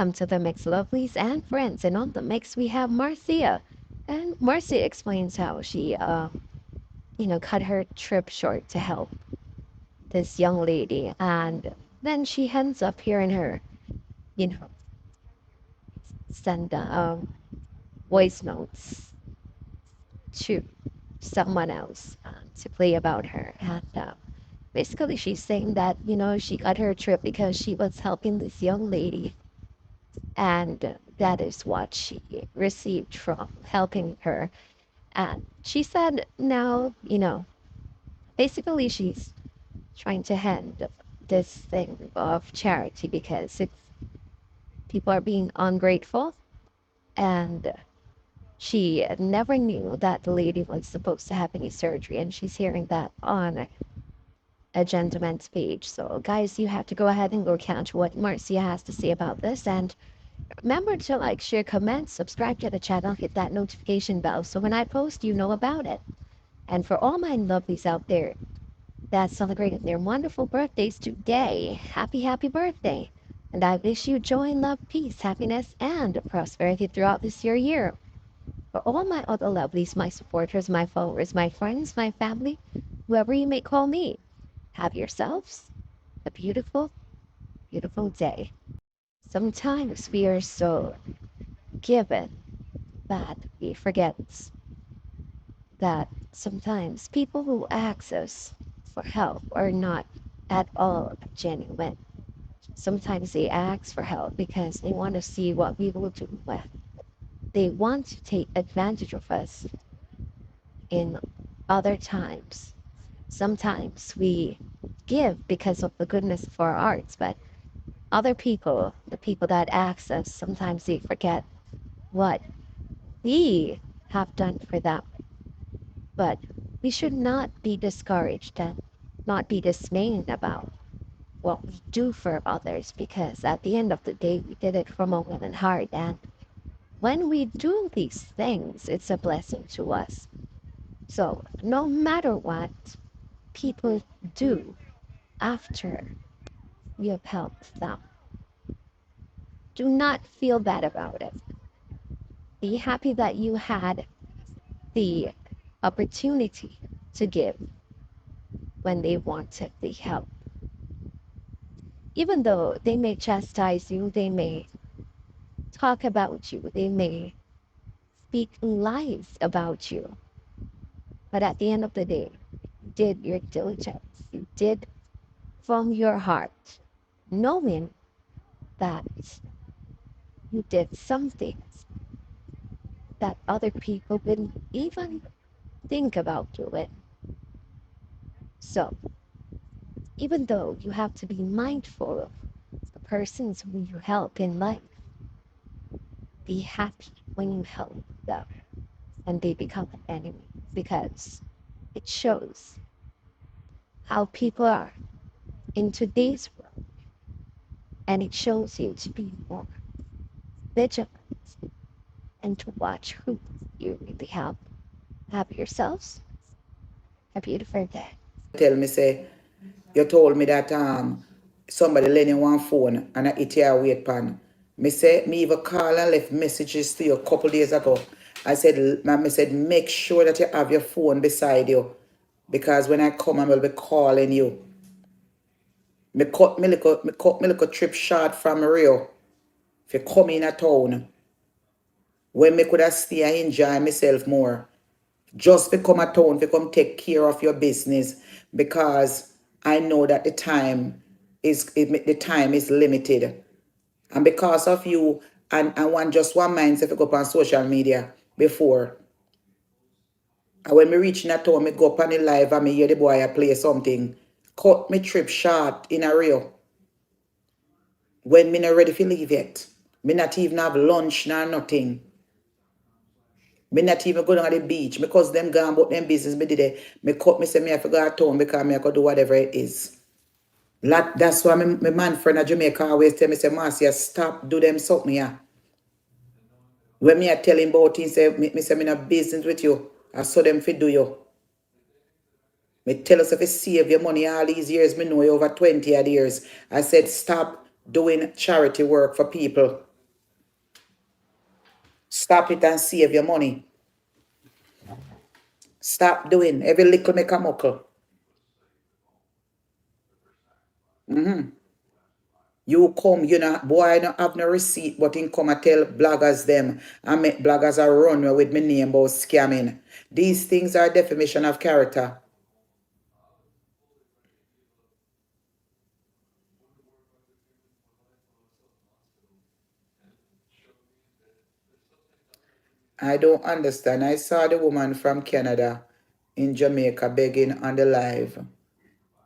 welcome to the Mix Lovelies and Friends. And on the mix, we have Marcia. And Marcia explains how she, cut her trip short to help this young lady. And then she ends up hearing her, you know, send voice notes to someone else to play about her. And basically, she's saying that, she got her trip because she was helping this young lady. And that is what she received from helping her. And she said now, basically she's trying to hand this thing of charity because it's people are being ungrateful. And she never knew that the lady was supposed to have any surgery. And she's hearing that on a gentleman's page. So, guys, you have to go ahead and go catch what Marcia has to say about this. And remember to like, share, comment, subscribe to the channel, hit that notification bell so when I post, you know about it. And for all my lovelies out there that celebrated their wonderful birthdays today, happy, happy birthday. And I wish you joy, love, peace, happiness, and prosperity throughout this year. For all my other lovelies, my supporters, my followers, my friends, my family, whoever you may call me, have yourselves a beautiful, beautiful day. Sometimes we are so given that we forget that sometimes people who ask us for help are not at all genuine. Sometimes they ask for help because they want to see what we will do with. They want to take advantage of us in other times. Sometimes we give because of the goodness of our hearts, but other people, the people that ask us, sometimes they forget what we have done for them. But we should not be discouraged and not be dismayed about what we do for others because at the end of the day, we did it from a willing heart. And when we do these things, it's a blessing to us. So no matter what people do after you have helped them, do not feel bad about it. Be happy that you had the opportunity to give when they wanted the help. Even though they may chastise you, they may talk about you, they may speak lies about you, but at the end of the day, you did your diligence. You did from your heart, knowing that you did something that other people wouldn't even think about doing. So, even though you have to be mindful of the persons who you help in life, be happy when you help them and they become an enemy because it shows how people are in today's world and it shows you to be more vigilant and to watch who you really help. Have yourselves a beautiful day. Tell me say you told me that somebody lend you one phone and I it your wait pan. Me say me even call and left messages to you a couple days ago. I said make sure that you have your phone beside you because when I come I will be calling you. Me cut me little trip short from Rio. If you come in a town when me could have stay and enjoy myself more. Just become a town, become take care of your business because I know that the time is limited. And because of you and one just one mind if you go up on social media before. And when me reach in a town, me go up on the live and me hear the boy I play something. Cut me trip short in a real. When me not ready to leave yet. Me not even have lunch nor nothing. Me not even going on the beach because them gone about them business. Me did it. Me cut me say me I forgot town because me I could do whatever it is. That's why my man friend at Jamaica always tell me say Marcia stop do them something yeah. When me I tell him about things say me say me not business with you. I saw them fit do you. Me tell us if you save your money all these years, me know you over 20 odd years. I said stop doing charity work for people. Stop it and save your money. Stop doing every little make a muckle. You come, you know, boy, I don't have no receipt, but in come and tell bloggers them. I make bloggers are run with my name about scamming. These things are defamation of character. I don't understand. I saw the woman from Canada in Jamaica begging on the live,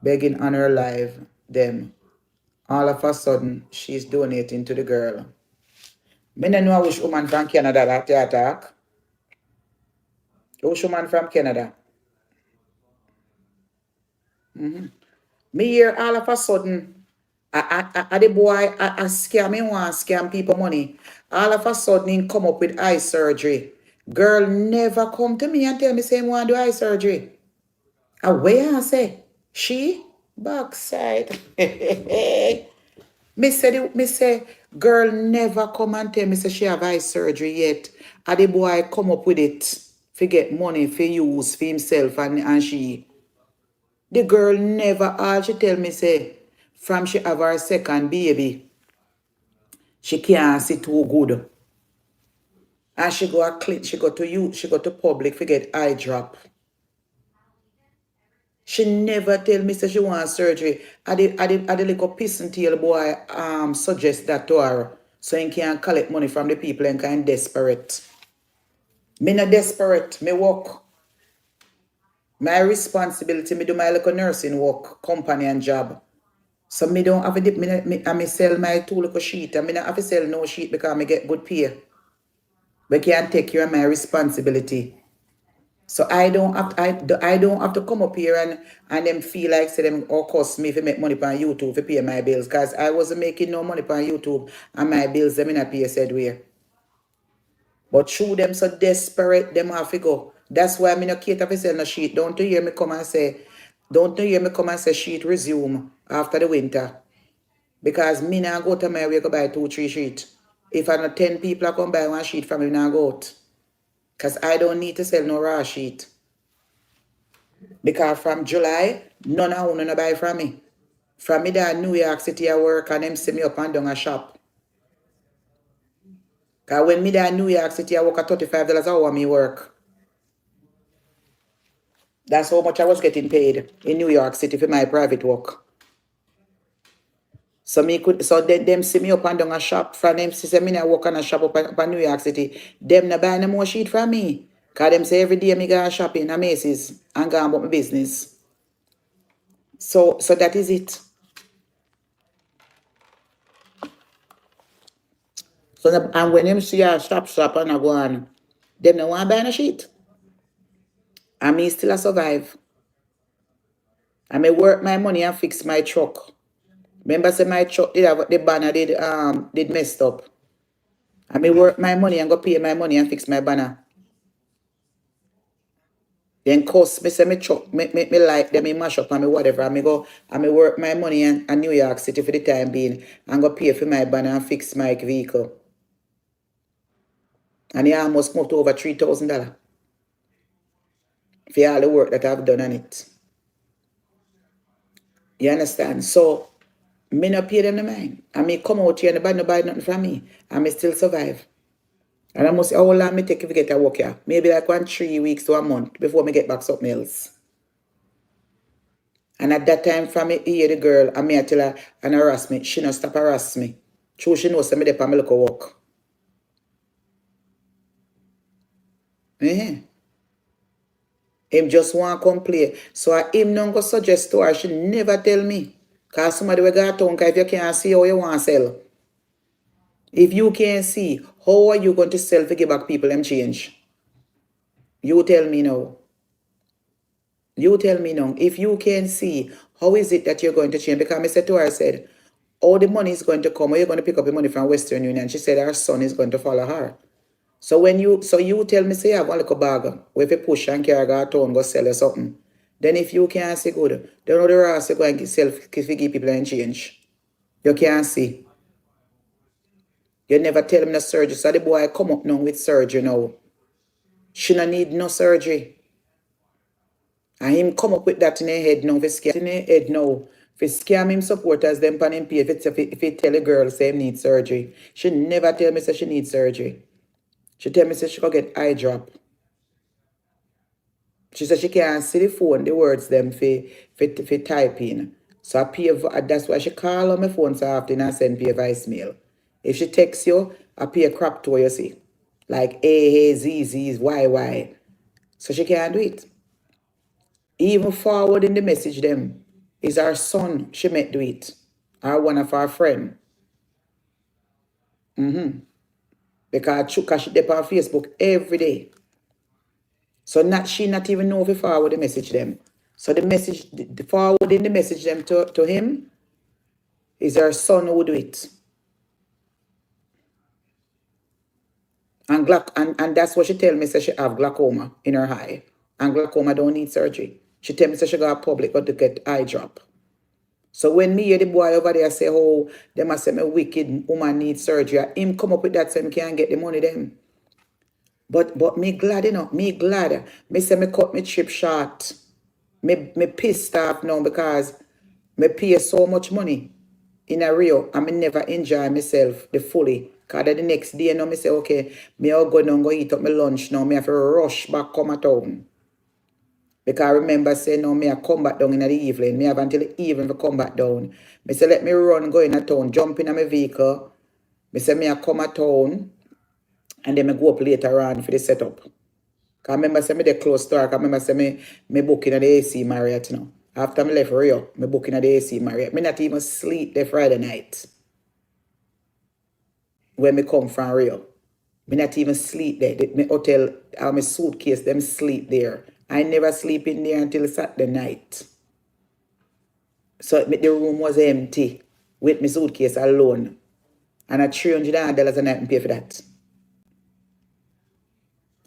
begging on her live, them. All of a sudden, she's donating to the girl. Me no know which woman from Canada that you attack. Which woman from Canada? Me hear all of a sudden, the boy, I scam him, want scam people money. All of a sudden, he come up with eye surgery. Girl never come to me and tell me say he want do eye surgery. Where I say, she? Backside. Me say, girl never come and tell me say she have eye surgery yet. And the boy come up with it. For get money for use for himself and she. The girl never all she tell me say, from she have her second baby, she can't see too good. And she go a clean, she go to you, she go to public for get eye drop. She never tell me say she want surgery. I the little pissing tail boy suggest that to her. So he can collect money from the people and kind desperate. Me not desperate. Me work. My responsibility, me do my little nursing work, company and job. So me don't have to dip, me sell my two little sheet. And me not have to sell no sheet because me get good pay. But can take care of my responsibility. So I don't have to come up here and them feel like say them or cost me if make money on YouTube to pay my bills. Cause I wasn't making no money on YouTube and my bills them in a pay said way. But through them so desperate, them have to go. That's why me no cater for sell no sheet. Don't you hear me come and say sheet resume after the winter. Because me now go to my way go buy 2, 3 sheet. If I know 10 people I come buy one sheet from me, now go out. Because I don't need to sell no raw sheet. Because from July, none of them no buy from me. From me that New York City I work and them see me up and down a shop. Because when me that New York City I work at $35 an hour me work. That's how much I was getting paid in New York City for my private work. So them see me up and down a shop. From them see me I work on a shop up in New York City. Them no buy no more sheet from me. Because them say every day me go shopping at Macy's and go about my business. So that is it. So and when them see a shop and I go on, them no want buy no sheet. And me still a survive. I may work my money and fix my truck. Remember say my truck did have the banner did messed up. I may work my money and go pay my money and fix my banner. Then cost me say me truck me like them me mash up and me whatever. I may work my money and New York City for the time being and go pay for my banner and fix my vehicle. And it almost come up to over $3,000 for all the work that I've done on it. You understand? So me not pay them the mind. I may come out here and nobody no buy nothing from me. I may still survive. And I must say, how long me take if I get a work here? Maybe like 3 weeks to a month before me get back something else. And at that time, from me hear the girl, and me I tell her and harass me, she not stop harass me. True, she knows me dey for me look work. Him just want come play. So him not go suggest to her, she never tell me. Cause somebody will go town, cause if you can't see how you want to sell. If you can't see, how are you going to sell to give back people them change? You tell me now. You tell me now, if you can see, how is it that you're going to change? Because I said to her, I said, all the money is going to come, or you're going to pick up the money from Western Union. She said her son is going to follow her. So you tell me, say, I have one little bag, where if you push and carry go town, go sell you something. Then if you can't see good, then how the rest you go and sell, if you give people and change. You can't see. You never tell him no surgery. So the boy come up now with surgery now. She no need no surgery. And him come up with that in her head now. For scam him supporters them pan him pay if he tell a girl say him need surgery. She never tell me say she need surgery. She tell me say she go get eye drop. She said she can't see the phone, the words them for typing. So I pay, that's why she call on my phone so often and send me a voicemail. If she texts you, I pay a crap to her, you see. Like A, Z, Z, Y. So she can't do it. Even forwarding the message them is our son, she might do it. Or one of our friend. Because she dip on Facebook every day. So not she not even know if you forward the message them. So the message, the forwarding the message them to him is her son who do it. And that's what she tell me, say she have glaucoma in her eye. And glaucoma don't need surgery. She tell me say she go to public got to get eye drop. So when me hear the boy over there say, oh, they must say me wicked woman need surgery, him come up with that so him can't get the money them. But me glad, me glad. Me say me cut me trip short. Me pissed off now because me pay so much money in a Rio and me never enjoy myself the fully. Cause the next day now me say, okay, me all go down go eat up my lunch now. Me have to rush back come at town. Because I remember saying no, me I come back down in the evening. Me have until the evening to come back down. Me say let me run go in a town, jump in my vehicle. Me say me I come at town and then me go up later on for the setup. Cause I remember say me the close store. Cause I remember say me booking at the AC Marriott now. After me left Rio, me booking at the AC Marriott. Me not even sleep the Friday night. When me come from Rio. Me not even sleep there. My hotel, my suitcase, them sleep there. I never sleep in there until Saturday night. So the room was empty with my suitcase alone. And at $300 a night I pay for that.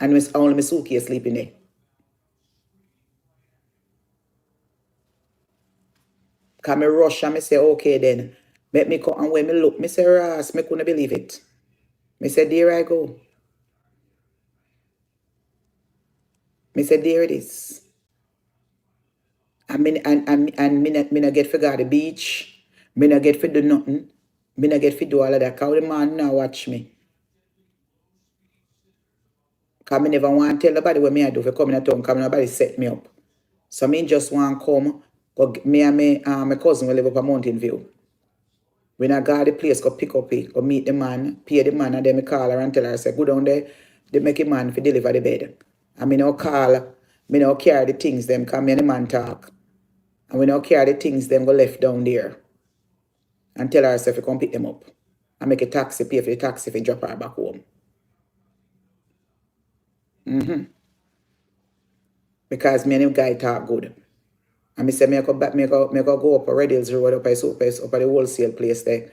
And only my suitcase sleeping there. Cause me rush and me say, okay then. Make me come and when me look, me say, Ross, me couldn't believe it. Me say, there I go. Me say, there it is. And me not get for go to the beach. Me not get for do nothing. Me not get for do all of that. Cause the man now watch me. Cause me never want to tell nobody what me I do for coming at home. Cause nobody set me up. So me just want to come. Me and my cousin will live up a Mountain View. When I go to the place, go pick up it, go meet the man, pay the man, and then me call her and tell her, I say, go down there, they make a man for deliver the bed. And me no call, me no carry the things them, cause me and the man talk. And we no carry the things them go left down there. And tell her, if you come pick them up. And make a taxi, pay for the taxi if you drop her back home. Because me and the guy talk good. And me say, me go up a Red Hills Road, up a Super, up at the wholesale place there.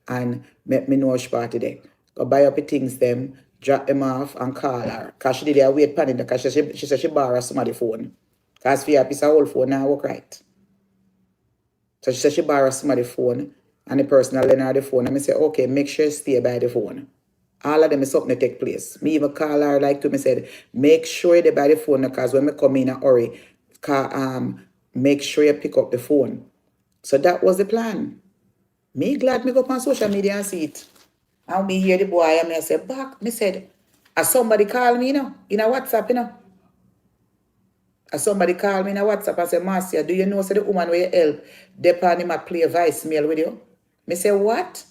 And me know she party there. Go buy up the things them, drop them off and call her. Because she did a wait pan in because she said she borrow somebody's phone. Because for her piece of old phone now work right. So she said she borrow somebody's phone and the person will lend her the phone. And I say, okay, make sure you stay by the phone. All of them is something to take place. Me even call her like to me said, make sure they buy the phone because when me come in a hurry, make sure you pick up the phone. So that was the plan. Me glad me go up on social media and see it. And me hear the boy and me say, back, me said, as somebody call me, in a WhatsApp, As somebody call me in a WhatsApp and say, Marcia, do you know say the woman where you help, Depan him a play a voicemail with you? Me say, what?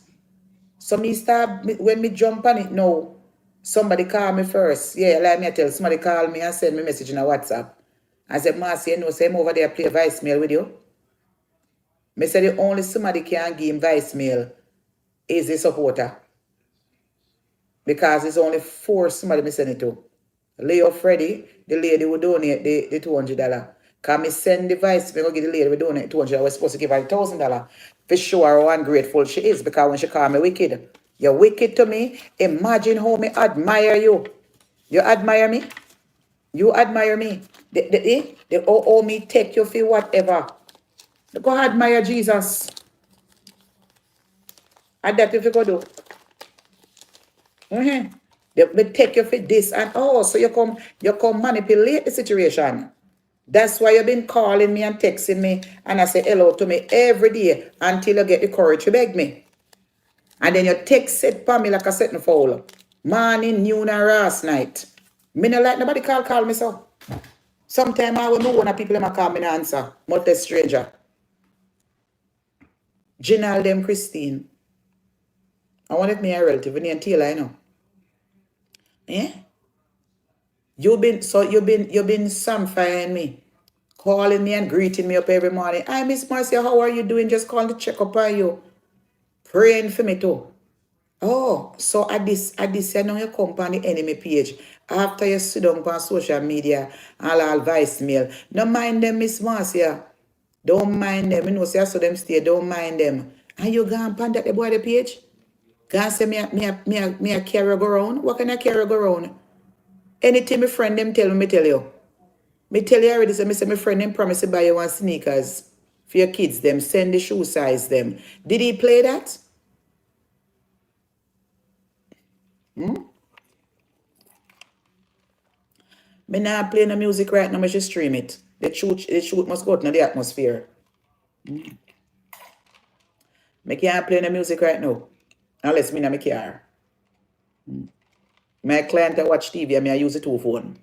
So me start, when me jump on it now, somebody call me first. Yeah, like me tell, somebody call me and send me a message in a WhatsApp. I said, Marcia, you know, say him over there play a voicemail with you? Me say the only somebody can give him voicemail is the supporter. Because it's only four somebody me send it to. Leo Freddy, the lady who donate the $200. Because me send the vice, me go get the lady who donate $200. I was supposed to give her $1,000. For sure how ungrateful she is because when she call me wicked. You're wicked to me. Imagine how me admire you. You admire me? You admire me. They owe me take you for whatever. Go admire Jesus. And that if you go do. Mm-hmm. They take you for this and oh, so you come manipulate the situation. That's why you've been calling me and texting me and I say hello to me every day until you get the courage to beg me. And then you text it for me like a setting foul. Morning, noon, and last night. Me no like nobody call me so. Sometimes I will know when people them call me and answer. Multi stranger. Ginal them Christine. I want it me a relative named Taylor, you know. Eh? You've been samfying me. Calling me and greeting me up every morning. Hi Miss Marcia, how are you doing? Just calling to check up on you. Praying for me too. Oh, so at this, you know you come on the enemy page. After you sit down on social media, all voicemail. Don't mind them, Miss Marcia. Don't mind them. You know, say I saw them stay, don't mind them. And you go and pan that the boy the page? Go and say me a carry go around. What can I carry go around? Anything my friend them tell me tell you. Me tell you already, say my friend them promise to buy you one sneakers for your kids them. Send the shoe size them. Did he play that? Me not play no music right now, me just stream it. The truth must go out in the atmosphere. Me can't play no music right now. Unless me na me car. My client I watch TV and me I use the two phone.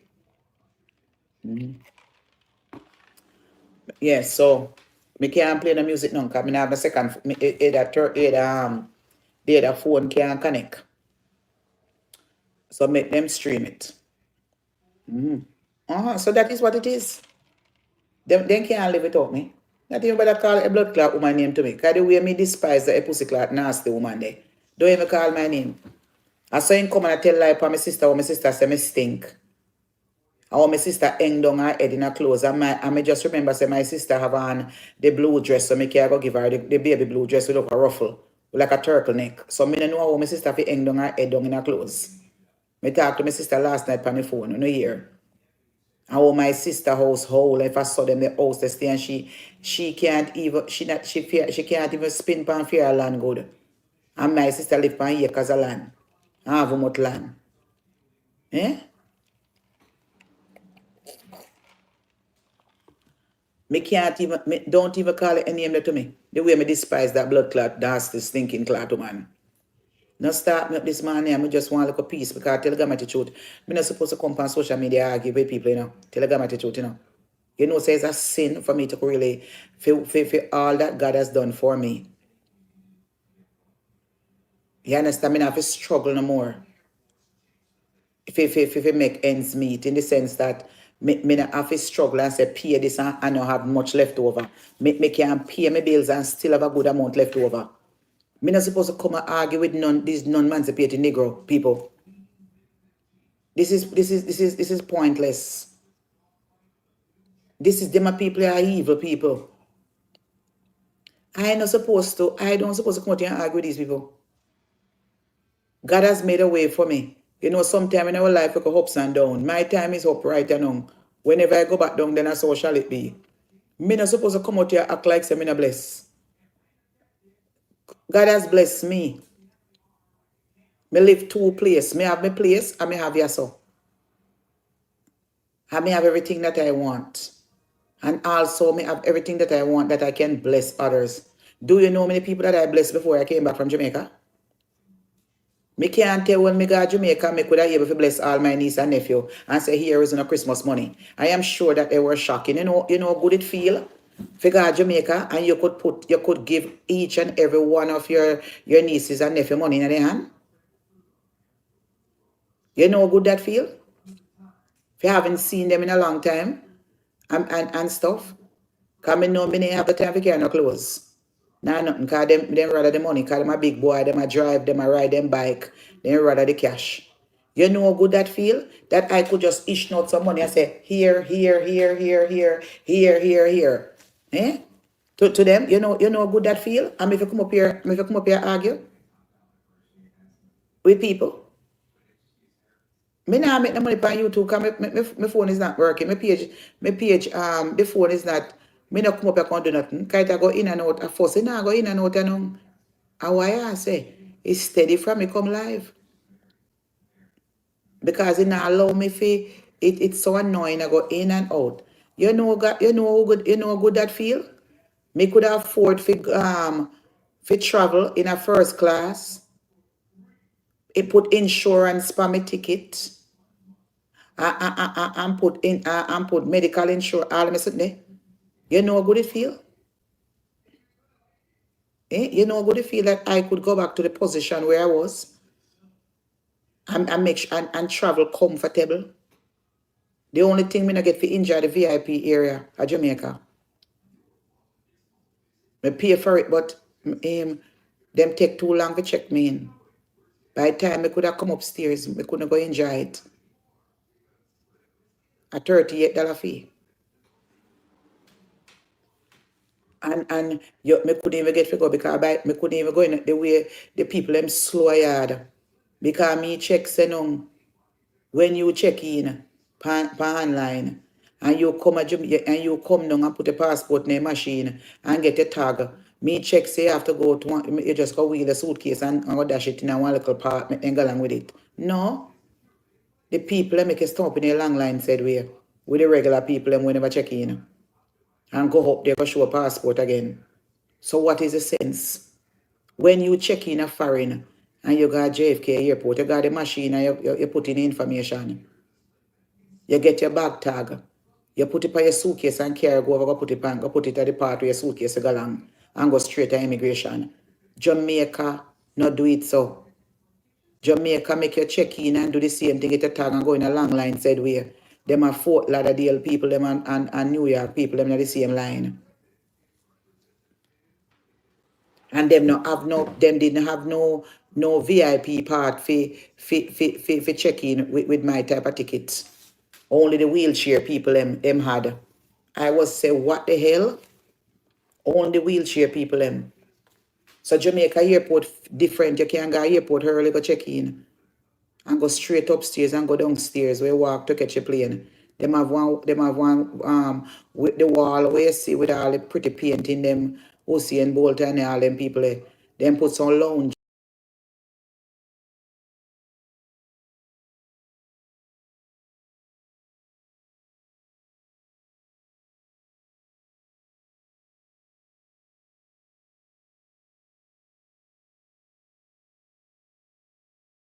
Yes, so me can't play no music now because me not have a second the other phone can't connect. So make them stream it. So that is what it is. Them can't live without me. Not even better call a blood clot woman name to me. Because the way me despise the pussy clot nasty woman there. Don't even call my name. I saw him come and I tell lie for my sister when my sister say me stink. And when my sister hang down her head in her clothes. And me just remember say my sister have on the blue dress. So me can go give her the baby blue dress with a ruffle. Like a turtleneck. So me don't know how my sister fi hang down her head down in her clothes. Me talk to my sister last night on the phone. You know here. And how my sister house whole if I saw them the house they stay and she can't even she can't even spin pan fair land good. And my sister live pan acres of land. I have much land. Eh? Me can't even don't even call it any name to me. The way me despise that blood clot, that's the stinking clot man. Now start me up this morning, I just want to look a peace because I tell God my truth. I'm not supposed to come on social media and argue with people, you know. Tell God my truth, you know. You know, say it's a sin for me to really feel all that God has done for me. You understand? Me not have to struggle no more. If make ends meet in the sense that me not have to struggle and say pay this and I don't have much left over. Me can pay my bills and still have a good amount left over. Me not supposed to come and argue with these non-emancipated Negro people. This is pointless. This is them people are evil people. I don't supposed to come out here and argue with these people. God has made a way for me. You know, sometime in our life we go ups and down. My time is up right now. Whenever I go back down, then so shall it be. Me not supposed to come out here and act like say me not blessed. God has blessed me. Me live two places. Me have my place and me have your so. I may have everything that I want. And also me have everything that I want that I can bless others. Do you know many people that I blessed before I came back from Jamaica? Me can't tell when me go to Jamaica, me could have able to bless all my niece and nephew and say, here is no Christmas money. I am sure that they were shocking. You know how good it feel? If you go to Jamaica and you could give each and every one of your nieces and nephew money in their hand. You know how good that feel? If you haven't seen them in a long time and stuff. Because I know me have the time to carry no clothes. Nah, nothing. Because them rather the money. Because them a big boy. Them a drive. Them a ride them bike. Them rather the cash. You know how good that feel? That I could just ish out some money and say, here, here, here, here, here, here, here, here. Eh? To them, you know how good that feel? And if you come up here argue with people, me now make the money on YouTube because my phone is not working. The phone is not, me not come up here and do nothing. Because I go in and out. At first, I go in and out. And why I say, it's steady from me come live. because it not allow me it's so annoying. I go in and out. You know how good that feel? Me could afford for travel in a first class. It put insurance for my ticket. And put in and put medical insurance all of me sitting there. You know how good it feel? You know how good it feel that I could go back to the position where I was and make sure and travel comfortable. The only thing me not get to enjoy the VIP area at Jamaica. Me pay for it, but them take too long to check me in. By the time I could have come upstairs, I couldn't go enjoy it. A $38 fee. And me couldn't even get to go because me couldn't even go in the way the people them slow yard. Because me check say no, when you check in online and you come and you come down and put a passport in a machine and get a tag. Me check say you have to go to you just go wheel a suitcase and go dash it in a one little part and go along with it. No. The people that make a stop in a long line said we with the regular people and we never check in and go up there go show a passport again. So what is the sense? When you check in a foreign and you got JFK airport, you got the machine and you put in information. You get your bag tag. You put it on your suitcase and carry go over, go put it at the part where your suitcase go along and go straight to immigration. Jamaica not do it so. Jamaica make you check in and do the same thing, get a tag and go in a long line said where. Them are Fort Lauderdale people, them and New York people, them are the same line. And them didn't have no VIP part for check in with my type of tickets. Only the wheelchair people them had. I was say, what the hell? Only the wheelchair people them. So Jamaica airport different. You can go airport early, go check in. And go straight upstairs and go downstairs where you walk to catch a plane. Them have one with the wall where you see with all the pretty painting them Usain Bolt and all them people there. Them put some lounge